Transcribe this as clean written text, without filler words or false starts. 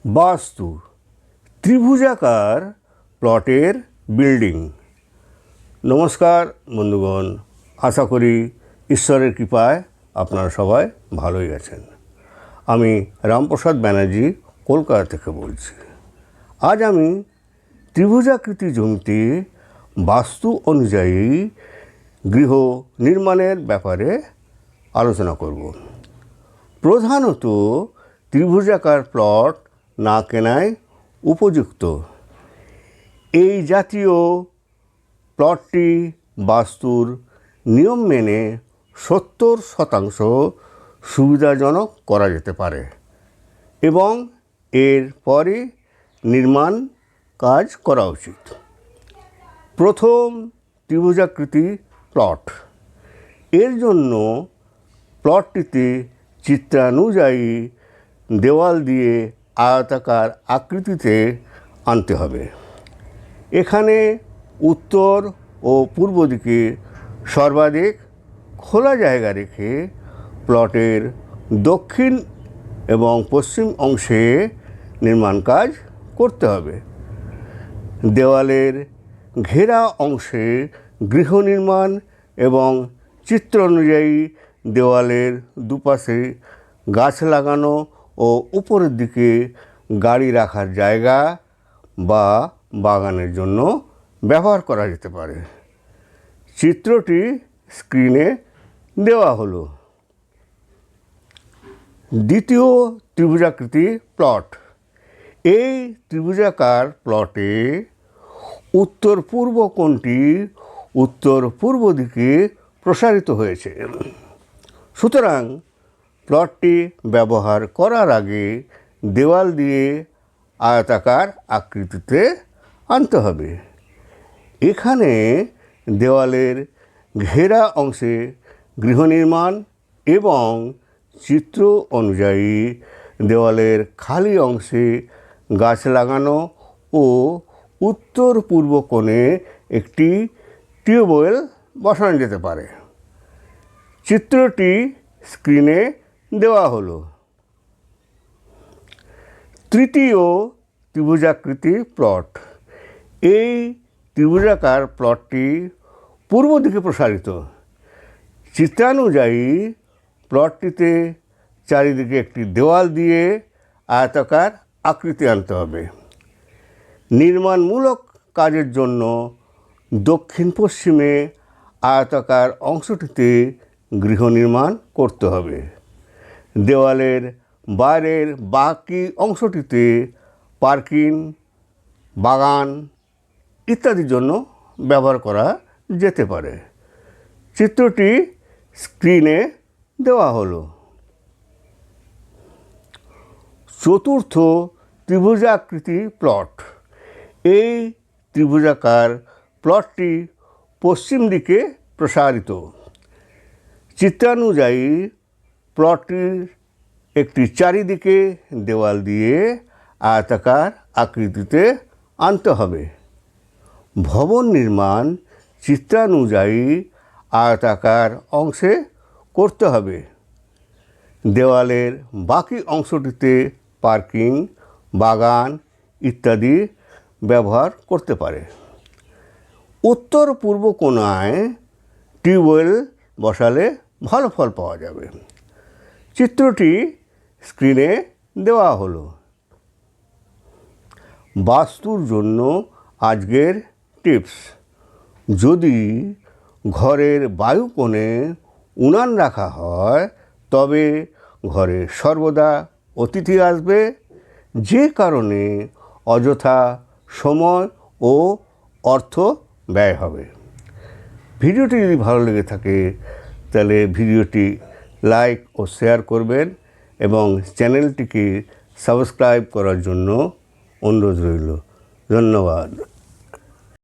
বাস্তু ত্রিভুজাকার প্লটের বিল্ডিং। নমস্কার বন্ধুগণ, আশা করি ঈশ্বরের কৃপায় আপনারা সবাই ভালোই আছেন। আমি রামপ্রসাদ ব্যানার্জি কলকাতা থেকে বলছি। আজ আমি ত্রিভুজাকৃতি জমিতে বাস্তু অনুযায়ী গৃহ নির্মাণের ব্যাপারে আলোচনা করব। প্রধানত ত্রিভুজাকার প্লট না কেনাই উপযুক্ত। এই জাতীয় প্লটটি বাস্তুর নিয়ম মেনে 70% সুবিধাজনক করা যেতে পারে এবং এর পরে নির্মাণ কাজ করা উচিত। প্রথম, ত্রিভুজাকৃতি প্লট। এর জন্য প্লটটিতে চিত্রানুযায়ী দেওয়াল দিয়ে আয়তাকার আকৃতিতে আনতে হবে। এখানে উত্তর ও পূর্ব দিকে সর্বাধিক খোলা জায়গা রেখে প্লটের দক্ষিণ এবং পশ্চিম অংশে নির্মাণ কাজ করতে হবে। দেওয়ালের ঘেরা অংশে গৃহ নির্মাণ এবং চিত্র অনুযায়ী দেওয়ালের দুপাশে গাছ লাগানো ও উপরের দিকে গাড়ি রাখার জায়গা বা বাগানের জন্য ব্যবহার করা যেতে পারে। চিত্রটি স্ক্রিনে দেওয়া হলো। দ্বিতীয়, ত্রিভুজাকৃতি প্লট। এই ত্রিভুজাকার প্লটে উত্তর পূর্ব কোণটি উত্তর পূর্ব দিকে প্রসারিত হয়েছে। সুতরাং প্লটটি ব্যবহার করার আগে দেওয়াল দিয়ে আয়তাকার আকৃতিতে আনতে হবে। এখানে দেওয়ালের ঘেরা অংশে গৃহ নির্মাণ এবং চিত্র অনুযায়ী দেওয়ালের খালি অংশে গাছ লাগানো ও উত্তর পূর্ব কোণে একটি টিউবওয়েল বসানো যেতে পারে। চিত্রটি স্ক্রিনে দেওয়া হলো। তৃতীয়, ত্রিভুজাকৃতি প্লট। এই ত্রিভুজাকার প্লটটি পূর্ব দিকে প্রসারিত। চিত্রানুযায়ী প্লটটিতে চারিদিকে একটি দেওয়াল দিয়ে আয়তাকার আকৃতি আনতে হবে। নির্মাণমূলক কাজের জন্য দক্ষিণ পশ্চিমে আয়তাকার অংশটিতে গৃহ নির্মাণ করতে হবে। দেওয়ালের বাইরের বাকি অংশটিতে পার্কিং, বাগান ইত্যাদির জন্য ব্যবহার করা যেতে পারে। চিত্রটি স্ক্রিনে দেওয়া হলো। চতুর্থ, ত্রিভুজাকৃতি প্লট। এই ত্রিভুজাকার প্লটটি পশ্চিম দিকে প্রসারিত। চিত্রানুযায়ী প্লটটির একটি চারিদিকে দেওয়াল দিয়ে আয়তাকার আকৃতিতে আনতে হবে। ভবন নির্মাণ চিত্রানুযায়ী আয়তাকার অংশে করতে হবে। দেওয়ালের বাকি অংশটিতে পার্কিং, বাগান ইত্যাদি ব্যবহার করতে পারে। উত্তর পূর্ব কোণায় টিউবওয়েল বসালে ভালো ফল পাওয়া যাবে। চিত্রটি স্ক্রিনে দেওয়া হলো। বাস্তুর জন্য আজকের টিপস। যদি ঘরের বায়ুকোণে উনান রাখা হয় তবে ঘরে সর্বদা অতিথি আসবে, যে কারণে অযথা সময় ও অর্থ ব্যয় হবে। ভিডিওটি যদি ভালো লেগে থাকে তাহলে ভিডিওটি লাইক ও শেয়ার করবেন এবং চ্যানেলটিকে সাবস্ক্রাইব করার জন্য অনুরোধ রইল। ধন্যবাদ।